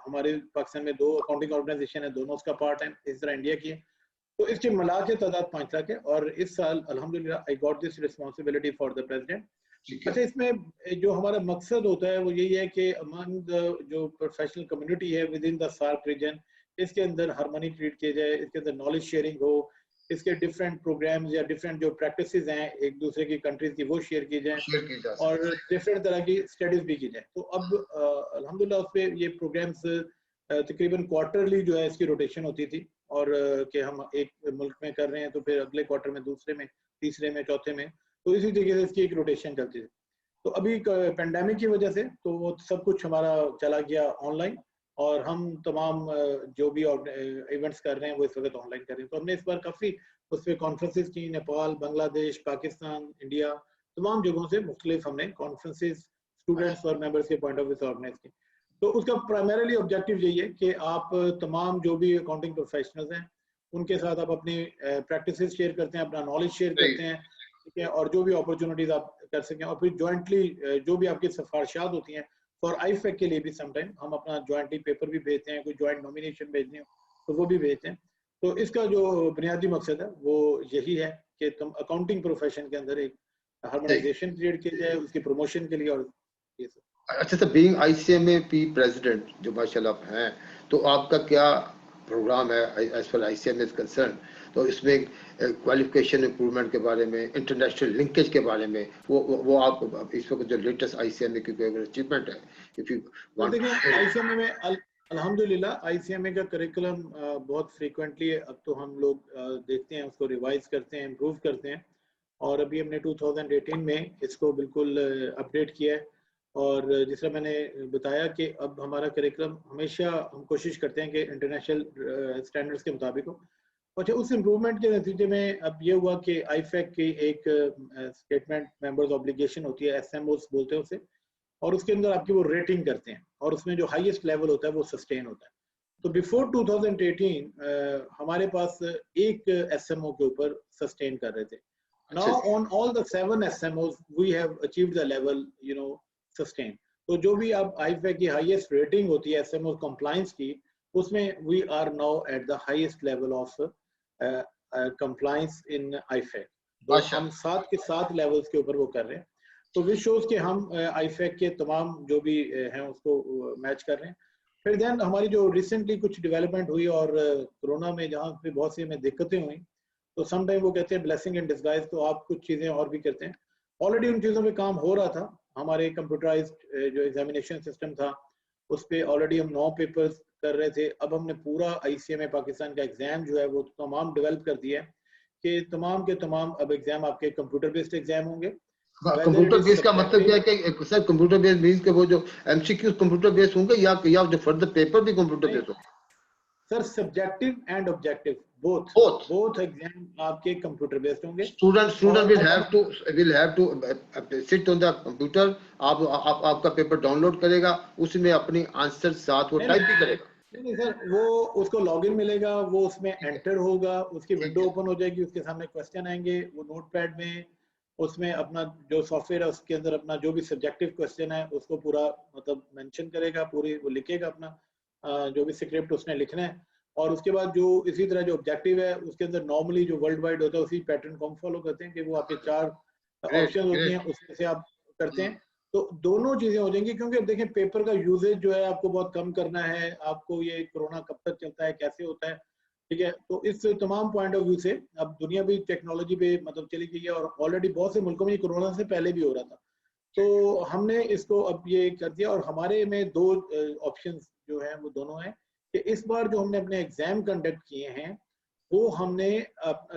हमारे पाकिस्तान में 2 अकाउंटिंग ऑर्गेनाइजेशन है, दोनों उसका पार्ट है, इस तरह इंडिया की है। तो इसके मिला के तादाद 5 लाख है, और इस साल अल्हम्दुलिल्लाह आई got this responsibility for the president. अच्छा, इसमें जो हमारा मकसद होता है वो यही है कि अमंग जो प्रोफेशनल कम्युनिटी है within the SAARC region, इसके अंदर हार्मनी क्रिएट किया जाए, इसके अंदर नॉलेज शेयरिंग हो, इसके डिफरेंट प्रोग्राम्स या डिफरेंट जो प्रैक्टिसेस हैं एक दूसरे की कंट्रीज की वो शेयर की जाए, शेयर की जा और सकती डिफरेंट तरह की स्टडीज भी की जाए। तो अब अल्हम्दुलिल्लाह उस पर ये प्रोग्राम्स तकरीबन क्वार्टरली जो है इसकी रोटेशन होती थी, और कि हम एक मुल्क में कर रहे हैं तो फिर अगले क्वार्टर में दूसरे में, तीसरे में, चौथे में, तो इसी तरीके से इसकी एक रोटेशन चलती थी। तो अभी पेंडेमिक की वजह से तो वो सब कुछ हमारा चला गया ऑनलाइन, और हम तमाम जो भी इवेंट्स कर रहे हैं वो इस वक्त ऑनलाइन कर रहे हैं। तो हमने इस बार काफ़ी उस पर कॉन्फ्रेंसेज की, नेपाल, बांग्लादेश, पाकिस्तान, इंडिया, तमाम जगहों से मुख्तलिफ हमने कॉन्फ्रेंसेज स्टूडेंट्स और मेंबर्स के पॉइंट ऑफ व्यू से ऑर्गेनाइज की। तो उसका प्राइमरीली ऑब्जेक्टिव यही है कि आप तमाम जो भी अकाउंटिंग प्रोफेशनल्स हैं उनके साथ आप अपनी प्रैक्टिसेस शेयर करते हैं, अपना नॉलेज शेयर करते हैं, ठीक है, और जो भी अपॉर्चुनिटीज आप कर सकें, और फिर जॉइंटली जो भी आपकी सिफारिशात होती हैं फॉर IFAC के लिए भी समटाइम हम अपना जॉइंटली पेपर भी भेजते हैं, कोई जॉइंट नॉमिनेशन भेजनी हो तो वो भी भेजते हैं। तो इसका जो बुनियादी मकसद है वो यही है कि तुम अकाउंटिंग प्रोफेशन के अंदर एक है। हार्मोनाइजेशन क्रिएट की जाए उसकी प्रमोशन के लिए, और ये सब। अच्छा सर, बीइंग ICMAP प्रेसिडेंट जो माशाल्लाह हैं, तो आपका क्या प्रोग्राम है as far ICMA is concern? तो इसमें क्वालिफिकेशन इंप्रूवमेंट के बारे में, इंटरनेशनल लिंकेज के बारे में, वो आप इस वक्त जो लेटेस्ट ICMA की कोई अचीवमेंट है, इफ यू तो वांट देखिए टू शेयर? आईसीएमए में अल्हम्दुलिल्लाह आईसीएमए का करिकुलम बहुत फ्रीक्वेंटली अब तो हम लोग देखते हैं, उसको रिवाइज करते हैं, इम्प्रूव करते हैं। और अभी हमने 2018 में इसको बिल्कुल अपडेट किया है। और जिस तरह मैंने बताया कि अब हमारा करिकुलम हमेशा हम कोशिश करते हैं कि इंटरनेशनल स्टैंडर्ड्स के मुताबिक हो। अच्छा, उस इम्प्रूवमेंट के नतीजे में अब ये हुआ कि आईफैक की एक स्टेटमेंट मेंबर्स ऑब्लिगेशन होती है, एसएमओस बोलते हैं उसे, और उसके अंदर आपकी वो रेटिंग करते हैं और उसमें जो हाईएस्ट लेवल होता है वो सस्टेन होता है। तो बिफोर 2018 हमारे पास एक एसएमओ के ऊपर सस्टेन कर रहे थे। अच्छा नाउ जी, on all the 7 SMOs we have achieved the level sustain. तो जो भी अब आईफैक की हाईएस्ट रेटिंग होती है एसएमओ कंप्लायंस की, उसमें we are now at the highest level of compliance in IFAC. तो हम माशाल्लाह। 7 के 7 लेवल्स के ऊपर वो कर रहे हैं। तो विच शोज कि हम आईफैक के तमाम जो भी हैं उसको मैच कर रहे हैं। फिर देन हमारी जो रिसेंटली कुछ डेवलपमेंट हुई और कोरोना में जहाँ पे बहुत सी हमें दिक्कतें हुई, तो सम टाइम वो कहते हैं ब्लेसिंग इन डिस्गाइज, तो आप कुछ चीज़ें और भी करते हैं। ऑलरेडी उन चीज़ों पे काम हो रहा था। हमारे कंप्यूटराइज्ड जो एग्जामिनेशन सिस्टम था उस पे ऑलरेडी हम 9 पेपर्स कर रहे थे। अब हमने पूरा आईसीएमए पाकिस्तान का एग्जाम जो है वो तमाम डेवलप कर दिया है कि तमाम के तमाम अब एग्जाम आपके कंप्यूटर बेस्ड एग्जाम होंगे, whether it computer is base का मतलब क्या सब्जेक्टिव। है कि सर कंप्यूटर बेस मींस के वो जो MCQ कंप्यूटर बेस होंगे या जो फर्दर पेपर भी कंप्यूटर नहीं बेस होंगे? Sir, subjective and objective both both both exam आपके कंप्यूटर बेस्ड होंगे। स्टूडेंट और अब हम will have to sit on the computer. आपका पेपर डाउनलोड करेगा, उसमें अपनी आंसर साथ वो नहीं टाइप नहीं भी करेगा। नहीं सर, वो उसको लॉगिन मिलेगा, वो उसमें ठीक है, एंटर होगा, उसकी ठीक विंडो है। ओपन हो जाएगी, उसके सामने क्वेश्चन आएंगे, वो नोटपैड में उसमें अपना जो सॉफ्टवेयर है उसके अंदर अपना जो भी सब्जेक्टिव क्वेश्चन है उसको पूरा मतलब मेंशन करेगा, पूरी वो लिखेगा अपना जो भी स्क्रिप्ट उसने लिखना है। और उसके बाद जो इसी तरह जो ऑब्जेक्टिव है उसके अंदर नॉर्मली जो वर्ल्ड वाइड होता है उसी पैटर्न को हम फॉलो करते हैं कि वो आपके 4 ग्रेट, ऑप्शन होती हैं, ग्रेट। उसमें से आप करते हैं। तो दोनों चीजें हो जाएंगी, क्योंकि अब देखिए पेपर का यूजेज जो है आपको बहुत कम करना है। आपको ये कोरोना कब तक चलता है, कैसे होता है, ठीक है। तो इस तमाम पॉइंट ऑफ व्यू से अब दुनिया भी टेक्नोलॉजी पे मतलब चली गई है, और ऑलरेडी बहुत से मुल्कों में कोरोना से पहले भी हो रहा था। तो हमने इसको अब ये कर दिया, और हमारे में 2 ऑप्शंस जो हैं वो दोनों हैं कि इस बार जो हमने अपने एग्जाम कंडक्ट किए हैं वो हमने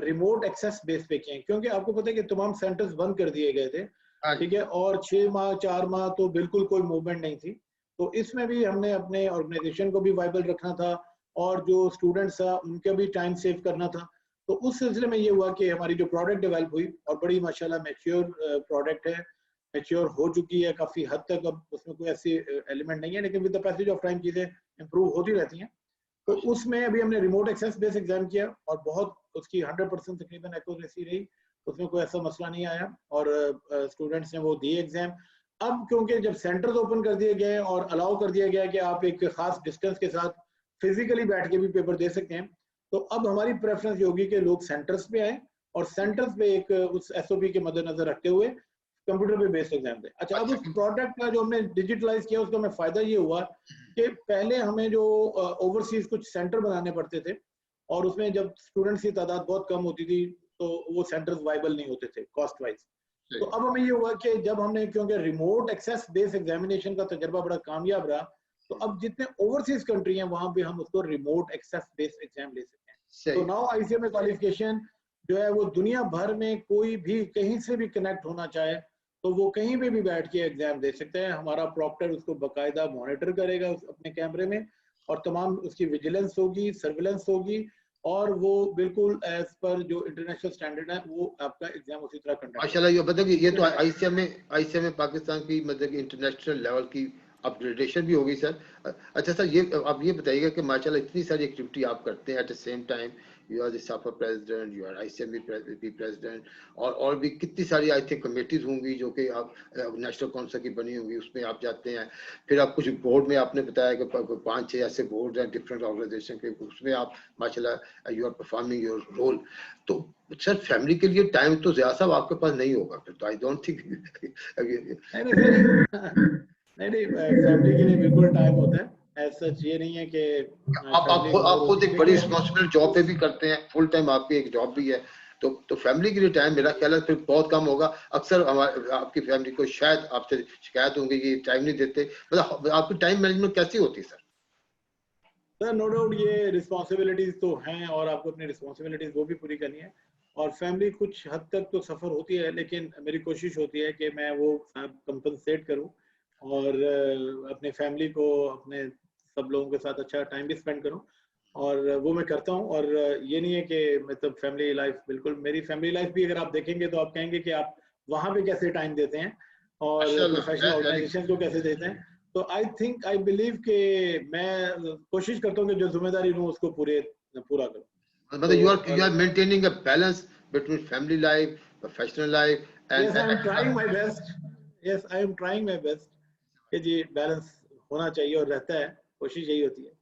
रिमोट एक्सेस बेस पे किए हैं, क्योंकि आपको पता है कि तमाम सेंटर्स बंद कर दिए गए थे, हाँ ठीक जी। है। और 6 माह 4 माह तो बिल्कुल कोई मूवमेंट नहीं थी। तो इसमें भी हमने अपने ऑर्गेनाइजेशन को भी वाइबल रखना था, और जो स्टूडेंट्स था उनका भी टाइम सेव करना था। तो उस सिलसिले में ये हुआ कि हमारी जो प्रोडक्ट डेवलप हुई, और बड़ी माशाल्लाह मैच्योर प्रोडक्ट है, मैच्योर हो चुकी है काफी हद तक। अब उसमें कोई ऐसी एलिमेंट नहीं है, लेकिन with the passage of time चीजें इंप्रूव होती रहती हैं। तो उसमें अभी हमने रिमोट एक्सेस बेस एग्जाम किया, और बहुत उसकी 100% तकरीबन एक्यूरेसी रही, उसमें कोई ऐसा मसला नहीं आया, और स्टूडेंट्स ने वो दिए एग्जाम। अब क्योंकि जब सेंटर्स ओपन कर दिए गए और अलाउ कर दिया गया कि आप एक खास डिस्टेंस के साथ फिजिकली बैठ के भी पेपर दे सकते हैं, तो अब हमारी प्रेफरेंस ये होगी कि लोग सेंटर्स पे आए, और सेंटर्स पे एक उस एसओपी के मद्देनजर रखते हुए कंप्यूटर पे बेस्ड एग्जाम दे। अच्छा, अब अच्छा, उस प्रोडक्ट का जो हमने डिजिटलाइज किया उसका हमें फायदा ये हुआ कि पहले हमें जो ओवरसीज कुछ सेंटर बनाने पड़ते थे, और उसमें जब स्टूडेंट्स की तादाद बहुत कम होती थी तो वो सेंटर्स वाइबल नहीं होते थे कॉस्ट वाइज। तो सही। अब हमें ये हुआ कि जब हमने, क्योंकि रिमोट एक्सेस बेस्ड एग्जामिनेशन का तजर्बा बड़ा कामयाब रहा, तो अब जितने ओवरसीज कंट्री हैं वहां पे हम उसको रिमोट एक्सेस बेस्ड एग्जाम ले सकते हैं। तो सही। नाउ आईसीएमए क्वालिफिकेशन जो है वो दुनिया भर में कोई भी कहीं से भी कनेक्ट होना चाहे तो वो कहीं पे भी बैठ के एग्जाम दे सकते हैं। हमारा प्रॉक्टर उसको बकायदा मॉनिटर करेगा अपने कैमरे में, और तमाम उसकी विजिलेंस होगी, सर्विलेंस होगी, और वो बिल्कुल एज पर जो इंटरनेशनल स्टैंडर्ड है वो आपका एग्जाम उसी तरह कंडक्ट माशाल्लाह, होगा। ये मतलब कि ये तो इसमें आईसीएमए पाकिस्तान की मतलब कि इंटरनेशनल लेवल की अपग्रेडेशन भी होगी सर। अच्छा सर, ये आप ये बताइएगा कि माशाल्लाह इतनी सारी एक्टिविटी आप करते हैं, at the same time you are the SAFA president, you are ICME president, और भी कितनी सारी आई थिंक कमेटीज होंगी जो कि आप नेशनल काउंसिल की बनी होंगी, उसमें आप जाते हैं। फिर आप कुछ बोर्ड में आपने बताया कि 5-6 ऐसे बोर्ड हैं डिफरेंट ऑर्गेनाइजेशन के, उसमें आप माशाल्लाह you are performing your role. तो सर फैमिली के लिए टाइम तो ज्यादा साहब आपके पास नहीं होगा फिर तो, आई डोंट थिंक। नहीं नहीं सर नहीं नहीं, फैमिली के लिए बिल्कुल टाइम होता है, ऐसा ये नहीं है कि आप फैमिली इग्नोर आप खुद होती है, एक बड़ी देखिए। रिस्पॉन्सिबल जॉब पे भी करते हैं, फुल टाइम आपकी एक जॉब भी है, तो फैमिली के लिए टाइम मेरा ख्याल है फिर बहुत कम होगा। अक्सर हमारे आपकी फैमिली को शायद आपसे शिकायत होंगी कि टाइम नहीं देते, मतलब आपकी टाइम मैनेजमेंट कैसी होती है सर? सर नो डाउट ये रिस्पॉन्सिबिलिटीज तो हैं और आपको अपनी रिस्पॉन्सिबिलिटीज वो भी पूरी करनी है, और फैमिली कुछ हद तक तो सफ़र होती है, लेकिन मेरी कोशिश होती है कि मैं वो कंपनसेट करूं और अपने फैमिली को, अपने सब लोगों के साथ अच्छा टाइम भी स्पेंड करूं, और वो मैं करता हूं। और ये नहीं है कि मतलब फैमिली लाइफ, बिल्कुल मेरी फैमिली लाइफ भी अगर आप देखेंगे तो आप कहेंगे कि आप वहां पे कैसे टाइम देते हैं और माशाल्लाह, प्रोफेशनल वेरी ऑर्गेनाइजेशन को कैसे देते हैं। तो आई बिलीव कि मैं कोशिश करता हूँ कि जो जिम्मेदारी लूँ उसको पूरा करूँ। मतलब तो यू और are maintaining a balance between family life, professional life yes I am and trying my best, yes I am trying my best कि जी बैलेंस होना चाहिए और रहता है, कोशिश यही होती है।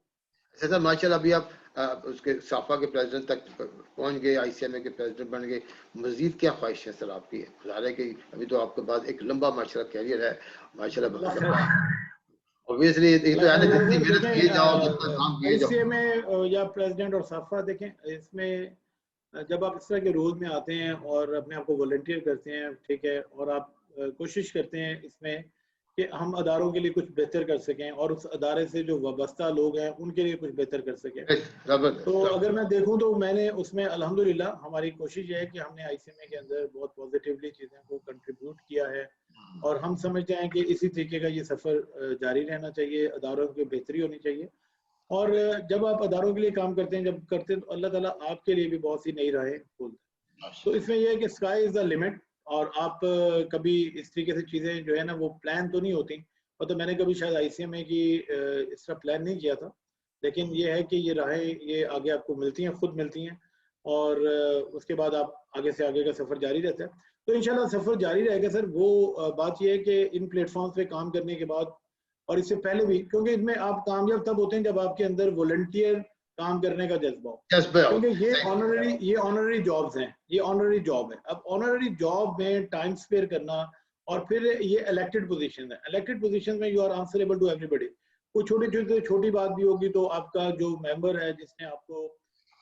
सर माशाल्लाह अभी आप उसके साफा के प्रेसिडेंट तक पहुंच गए, आईसीएमए के प्रेसिडेंट बन गए, मजीद क्या ख्वाहिश है सर आपकी? ज़ाहिर है कि अभी तो आपके पास एक लंबा माशाल्लाह कैरियर है, माशाल्लाह अल्लाह लंबा। खैर, ऑब्वियसली ये तो अल्लाह है ना, खैर करे जितनी सर। मेहनत किए जाओ, जितना काम देखें किए जाओ। आईसीए में या प्रेसिडेंट और साफा, देखें इसमें जब आप इस तरह के रोल में आते हैं और अपने आप को वॉलंटियर करते हैं, ठीक है, और आप कोशिश करते हैं इसमें कि हम अदारों के लिए कुछ बेहतर कर सकें और उस अदारे से जो वाबस्ता लोग हैं उनके लिए कुछ बेहतर कर सकें। तो जबरदस्त अगर मैं जबरदस्त। देखूं तो मैंने उसमें अल्हम्दुलिल्लाह हमारी कोशिश ये है कि हमने आईसीएमए के अंदर बहुत पॉजिटिवली चीज़ें को कंट्रीब्यूट किया है, और हम समझते हैं कि इसी तरीके का ये सफ़र जारी रहना चाहिए, अदारों की बेहतरी होनी चाहिए। और जब आप अदारों के लिए काम करते हैं, जब करते हैं, तो अल्लाह ताला आपके लिए भी बहुत सी नई राहें खोलते हैं। तो इसमें यह है कि स्काई इज़ द लिमिट, और आप कभी इस तरीके से चीज़ें जो है ना वो प्लान तो नहीं होती, और तो मैंने कभी शायद आईसीएमए की इस तरह प्लान नहीं किया था, लेकिन ये है कि ये राहें ये आगे आपको मिलती हैं, खुद मिलती हैं, और उसके बाद आप आगे से आगे का सफ़र जारी रहता है। तो इंशाल्लाह सफ़र जारी रहेगा सर। वो बात ये है कि इन प्लेटफॉर्म्स पे काम करने के बाद और इससे पहले भी, क्योंकि इसमें आप कामयाब तब होते हैं जब आपके अंदर वॉलंटियर काम करने का जज्बा हो, जज्बे क्योंकि होते हैं, सही बात। ये ऑनररी जॉब्स हैं, ये ऑनररी जॉब है। अब ऑनररी जॉब में टाइम स्पेयर करना, और फिर ये इलेक्टेड पोजीशन है, इलेक्टेड पोजीशन में you are answerable to everybody. कोई छोटी बात भी होगी तो आपका जो मेंबर है जिसने आपको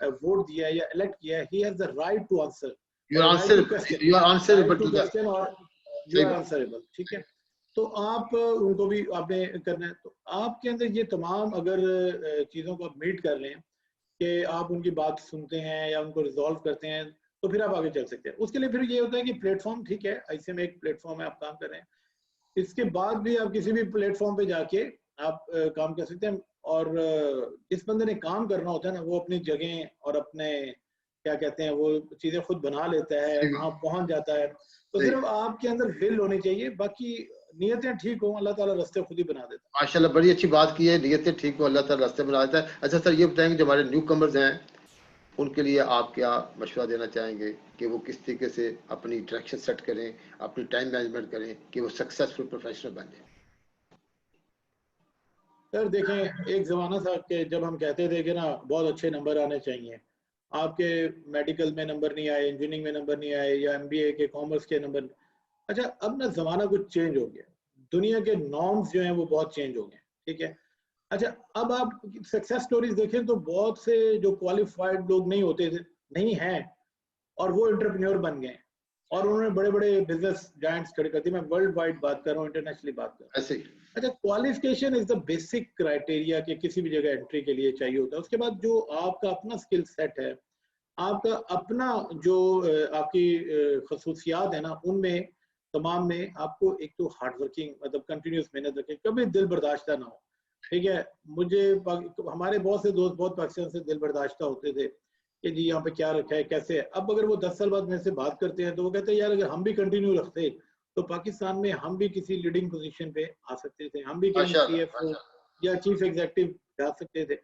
वोट दिया है या इलेक्ट किया है, he has the right to answer you are और right answer, to question, you are answerable to the, और यू सही आर बात। आंसरेबल, ठीक है। तो आप उनको भी आपने करना है, तो आपके अंदर ये तमाम अगर चीज़ों को आप मीट कर लें कि आप उनकी बात सुनते हैं या उनको रिजॉल्व करते हैं, तो फिर आप आगे चल सकते हैं। उसके लिए फिर ये होता है कि प्लेटफॉर्म, ठीक है, ऐसे में एक प्लेटफॉर्म है, आप काम कर रहे हैं, इसके बाद भी आप किसी भी प्लेटफॉर्म पे जाके आप काम कर सकते हैं। और जिस बंदे ने काम करना होता है ना, वो अपनी जगह और अपने क्या कहते हैं वो चीज़ें खुद बना लेता है, सही वहां बात। पहुंच जाता है। तो सही सिर्फ बात। आपके अंदर विल होनी चाहिए, बाकी नियतें ठीक हो, अल्लाह ताला रास्ते खुद ही बना देता माशाल्लाह बड़ी अच्छी बात की है, नियतें ठीक हो अल्लाह ताला रास्ते बना देता है। अच्छा सर ये बताएंगे जो हमारे न्यू कमर्स हैं उनके लिए आप क्या मशवरा देना चाहेंगे कि वो किस तरीके से अपनी डायरेक्शन सेट करें, अपनी टाइम मैनेजमेंट करें कि वो सक्सेसफुल प्रोफेशनल बन जाए? है। सर देखें, एक ज़माना था कि जब हम कहते थे कि ना बहुत अच्छे नंबर आने चाहिए, आपके मेडिकल में नंबर नहीं आए, इंजीनियरिंग में नंबर नहीं आए, या एमबीए के कॉमर्स के नंबर। अच्छा, अब ना ज़माना कुछ चेंज हो गया, दुनिया के नॉर्म्स जो हैं वो बहुत चेंज हो गए, ठीक है। अच्छा, अब आप सक्सेस स्टोरीज देखें तो बहुत से जो क्वालिफाइड लोग नहीं होते थे, नहीं हैं, और वो एंटरप्रेन्योर बन गए, और उन्होंने बड़े बड़े बिजनेस जायंट्स खड़े कर दिए। मैं वर्ल्ड वाइड बात कर रहा हूँ, इंटरनेशनली बात कर रहा ऐसे ही। हूँ। अच्छा, qualification is the basic criteria कि किसी भी जगह एंट्री के लिए चाहिए होता है। उसके बाद जो आपका अपना स्किल सेट है, आपका अपना जो आपकी खसूसियात है ना, उनमें तमाम में आपको एक तो हार्ड वर्किंग, मतलब कंटिन्यूस मेहनत रखें, कभी दिल बर्दाश्त ना हो, ठीक है। मुझे हमारे बहुत से दोस्त बहुत पाकिस्तान से दिल बर्दाश्त होते थे कि जी यहाँ पे क्या रखा है, कैसे है। अब अगर वो 10 साल बाद मेरे से बात करते हैं तो वो कहते हैं यार, अगर हम भी कंटिन्यू रखते तो पाकिस्तान में हम भी किसी लीडिंग पोजीशन पे आ सकते थे, हम भी कहीं माशाल्लाह सीएफओ माशाल्लाह। या चीफ एग्जीक्यूटिव जा सकते थे।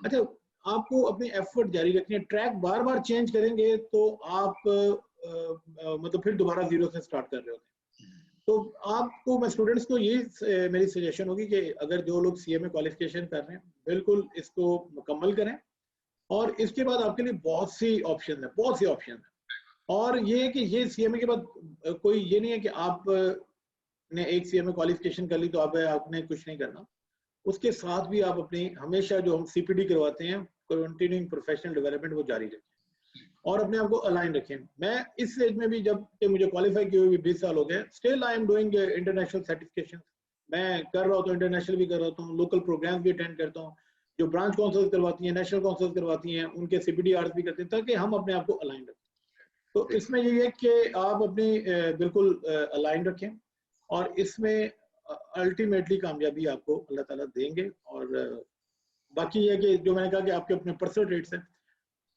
अच्छा, आपको अपनी एफर्ट जारी रखनी है, ट्रैक बार बार चेंज करेंगे तो आप मतलब फिर दोबारा जीरो से स्टार्ट कर रहे होते हैं। तो आपको, मैं स्टूडेंट्स को यही मेरी सजेशन होगी कि अगर जो लोग सीएमए क्वालिफिकेशन कर रहे हैं, बिल्कुल इसको मुकम्मल करें, और इसके बाद आपके लिए बहुत सी ऑप्शन है, बहुत सी ऑप्शन है। और ये है कि ये सीएमए के बाद कोई ये नहीं है कि आप आपने एक सीएमए क्वालिफिकेशन कर ली तो आपने कुछ नहीं करना, उसके साथ भी आप अपनी हमेशा जो हम सीपीडी करवाते हैं, कंटिन्यूइंग प्रोफेशनल डेवलपमेंट, वो जारी रखें और अपने आप को अलाइन रखें। मैं इस एज में भी, जब कि मुझे क्वालिफाई किए हुए 20 साल हो गए, still I am doing international certification. मैं कर रहा होता हूँ, इंटरनेशनल भी कर रहा हूँ, लोकल प्रोग्राम भी अटेंड करता हूँ, जो ब्रांच काउंसिल करवाती हैं, नेशनल काउंसिल करवाती हैं, उनके सीपीडी आर्स भी करते हैं, ताकि हम अपने आप को अलाइन रखें। तो इसमें यही है कि आप अपनी बिल्कुल अलाइन रखें, और इसमें अल्टीमेटली कामयाबी आपको अल्लाह ताला देंगे। और बाकी ये कि जो मैंने कहा कि आपके अपने पर्सनल ट्रेड्स हैं,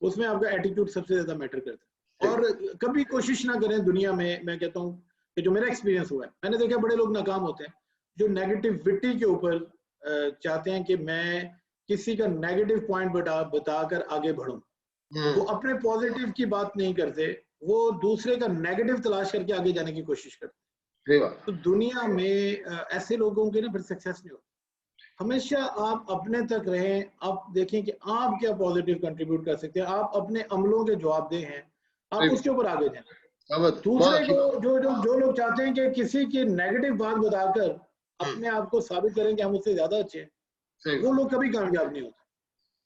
उसमें आपका एटीट्यूड सबसे ज्यादा मैटर करता है। और कभी कोशिश ना करें दुनिया में, मैं कहता हूँ कि जो मेरा एक्सपीरियंस हुआ है, मैंने देखा बड़े लोग नाकाम होते हैं जो नेगेटिविटी के ऊपर चाहते हैं कि मैं किसी का नेगेटिव पॉइंट बताकर आगे बढ़ूं। वो अपने पॉजिटिव की बात नहीं करते, वो दूसरे का नेगेटिव तलाश करके आगे जाने की कोशिश करते। तो दुनिया में ऐसे लोगों के ना फिर सक्सेस नहीं होती। हमेशा आप अपने तक रहें, आप देखें कि आप क्या पॉजिटिव कंट्रीब्यूट कर सकते हैं, आप अपने अमलों के जवाबदेह हैं, आप उसके ऊपर आगे जाएं। दूसरे को जो लोग चाहते हैं कि किसी की नेगेटिव बात बताकर अपने आप को साबित करें कि हम उससे ज्यादा अच्छे हैं, वो लोग कभी कामयाब नहीं होते।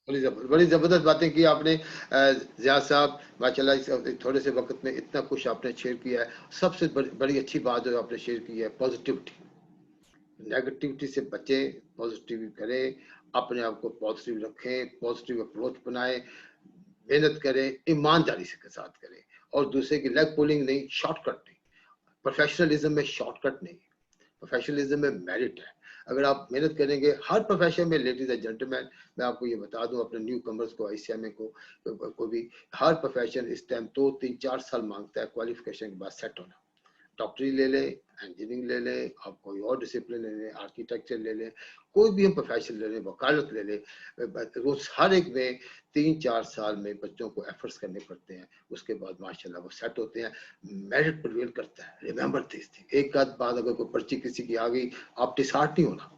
बड़ी जबरदस्त बातें की आपने ज़ियाद साहब, माशाल्लाह थोड़े से वक्त में इतना कुछ आपने शेयर किया है। सबसे बड़ी अच्छी बात जो आपने शेयर की है पॉजिटिविटी। नेगेटिविटी से बचें, पॉजिटिव करें, अपने आप को पॉजिटिव रखें, पॉजिटिव अप्रोच बनाएं, मेहनत करें, ईमानदारी के साथ करें, और दूसरे की लेग पुलिंग नहीं, शॉर्टकट नहीं। प्रोफेशनलिज्म में शॉर्टकट नहीं, प्रोफेशनलिज्म में मेरिट है। अगर आप मेहनत करेंगे हर प्रोफेशन में, लेडीज एंड जेंटलमैन, मैं आपको ये बता दूं अपने न्यू कमर्स को, आईसीएमए को भी, हर प्रोफेशन इस टाइम 2, 3, 4 साल मांगता है क्वालिफिकेशन के बाद सेट होना। डॉक्टरी ले लें, इंजीनियरिंग ले लें, आप कोई और डिसिप्लिन ले लें, आर्किटेक्चर ले लें, कोई भी हम प्रोफेशन ले लें, वकालत ले लें, रोज हर एक में 3-4 साल में बच्चों को एफर्ट्स करने पड़ते हैं। उसके बाद माशाल्लाह वो सेट होते हैं, मेरिट प्रिवेल करता है। रिमेंबर दिस थिंग, एक आध बात अगर कोई पर्ची किसी की आ गई, आप डिसहार्ट नहीं होना,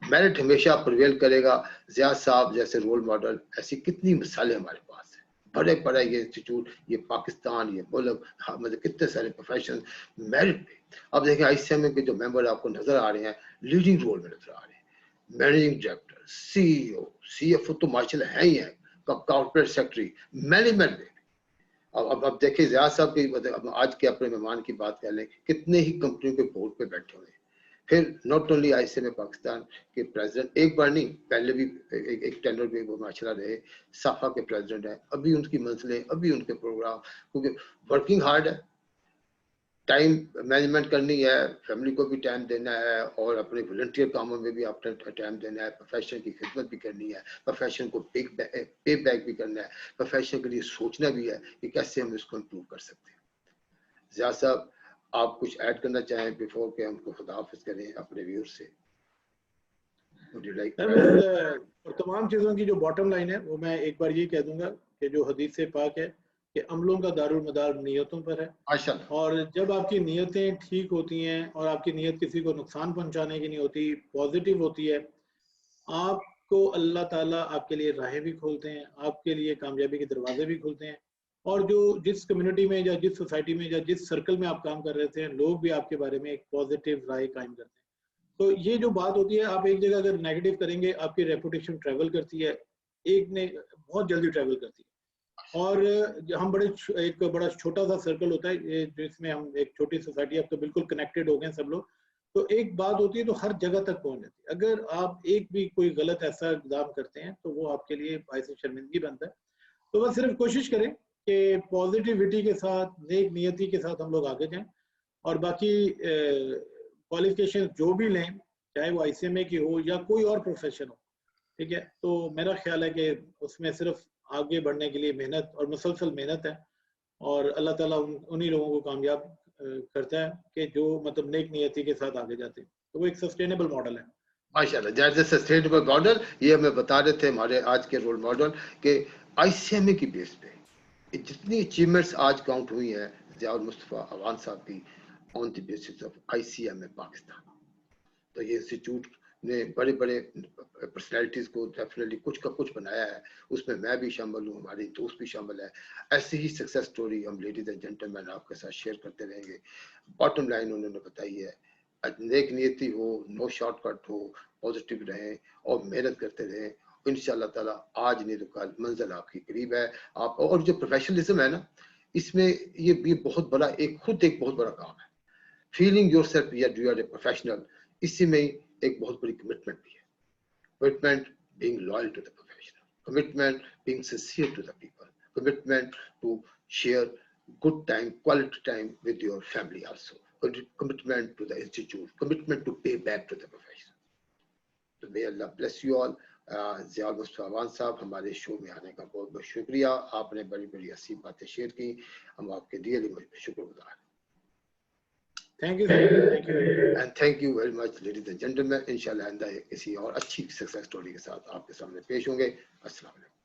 मेरिट हमेशा प्रिवेल करेगा। ज़ियाद साहब जैसे रोल मॉडल, ऐसी कितनी मिसालें हमारे पास हैं, बड़े बड़े ये इंस्टीट्यूट, ये पाकिस्तान, ये मुल्क, मतलब कितने सारे प्रोफेशन मेरिट पे। अब देखें आईसीएमए के जो मेंबर आपको नजर आ रहे हैं, लीडिंग रोल में नजर आ रहे हैं, मैनेजिंग डायरेक्टर, सीईओ, सीएफओ तो माशाल्लाह है ही है, कॉर्पोरेट सेक्रेटरी, मैनेजमेंट में। अब देखिए ज़ियाद साहब की, आज के अपने मेहमान की बात कर लें, कितने ही कंपनियों के बोर्ड पे बैठे हुए हैं। फिर नॉट ओनली आईसीएमए पाकिस्तान के प्रेसिडेंट, एक बार नहीं, पहले भी एक टेनर में वो माशाल्लाह रहे, साफा के प्रेसिडेंट है। अभी उनकी मंजिलें, अभी उनके प्रोग्राम, क्योंकि वर्किंग हार्ड है, टाइम मैनेजमेंट करनी है, फैमिली को भी टाइम देना है, और अपने वॉलंटियर कामों में भी अपने टाइम देना है, प्रोफेशन की खिदमत भी करनी है, प्रोफेशन को पे बैक भी करना है, प्रोफेशन के लिए सोचना भी है कि कैसे हम इसको इम्प्रूव कर सकते हैं। ज़ियाद साहब, आप कुछ ऐड करना चाहें बिफोर के हमको खुदा हाफिज करें अपने व्यूअर्स से? और तमाम चीज़ों की जो बॉटम लाइन है, वो मैं एक बार ये कह दूंगा कि जो हदीस से पाक है कि अमलों का दारुल मदार नियतों पर है। और जब आपकी नियतें ठीक होती हैं और आपकी नियत किसी को नुकसान पहुंचाने की नहीं होती, पॉजिटिव होती है, आपको अल्लाह ताला आपके लिए राहें भी खोलते हैं, आपके लिए कामयाबी के दरवाजे भी खुलते हैं। और जो जिस कम्युनिटी में या जिस सोसाइटी में या जिस सर्कल में आप काम कर रहे थे, लोग भी आपके बारे में एक पॉजिटिव राय कायम करते हैं। तो ये जो बात होती है, आप एक जगह अगर नेगेटिव करेंगे, आपकी रेपुटेशन ट्रेवल करती है, एक ने बहुत जल्दी ट्रेवल करती है। और हम एक बड़ा छोटा सा सर्कल होता है जिसमें हम एक छोटी सोसाइटी, अब तो बिल्कुल कनेक्टेड हो गए सब लोग, तो एक बात होती है तो हर जगह तक पहुंच जाती है। अगर आप एक भी कोई गलत ऐसा इकदाम करते हैं तो वो आपके लिए बायस शर्मिंदगी बनता है। तो बस सिर्फ कोशिश करें कि पॉजिटिविटी के साथ, नेक नियति के साथ हम लोग आगे जाएं। और बाकी क्वालिफिकेशन जो भी लें, चाहे वो आईसीएमए की हो या कोई और प्रोफेशन हो, ठीक है, तो मेरा ख्याल है कि उसमें सिर्फ आगे बढ़ने के लिए मेहनत और मुसलसल मेहनत है। और अल्लाह ताला उन्हीं लोगों को कामयाब करता है कि जो मतलब नेक नियति के साथ आगे जाते हैं। तो वो एक सस्टेनेबल मॉडल है। माशाल्लाह, दैट्स अ सस्टेनेबल मॉडल। ये हमें बता रहे थे हमारे आज के रोल मॉडल के आईसीएमए की बेस पे जितनी अचीवमेंट्स आज काउंट हुई हैं ज़ियाउल मुस्तफ़ा अवान साहब की, on the basis of ICMA Pakistan. तो ये इंस्टीट्यूट ने बड़े बड़े पर्सनैलिटीज़ को डेफिनेटली कुछ का कुछ बनाया है, उसमें मैं भी शामिल हूँ, हमारे दोस्त भी शामिल है। ऐसी ही सक्सेस स्टोरी हम लेडीज एंड जेंटलमैन आपके साथ शेयर करते रहेंगे। बॉटम लाइन उन्होंने बताई है, नेक नियति हो, नो शॉर्टकट हो, पॉजिटिव रहें और मेहनत करते रहें। इंशाल्लाह ताला आज नहीं तो कल मंजिल आपकी करीब है। आप और जो प्रोफेशनलिज्म है ना, इसमें ये बहुत बड़ा एक बहुत बड़ा काम है। Feeling yourself that you are a professional, इसी में एक बहुत बड़ी कमिटमेंट भी है। Commitment being loyal to the profession, commitment being sincere to the people, commitment to share good time, quality time with your family also, commitment to the institute, commitment to pay back to the profession. So may Allah bless you all. Zia Mustafa साहब, हमारे show में आने का बहुत बहुत शुक्रिया। आपने बड़ी बड़ी अच्छी बातें शेयर की, हम आपके दिए शुक्रगुजार हैं। Thank you, sir. Thank you. And thank you very much, ladies and gentlemen. इंशाल्लाह आइंदा किसी और अच्छी सक्सेस स्टोरी के साथ आपके सामने पेश होंगे। अस्सलाम वालेकुम।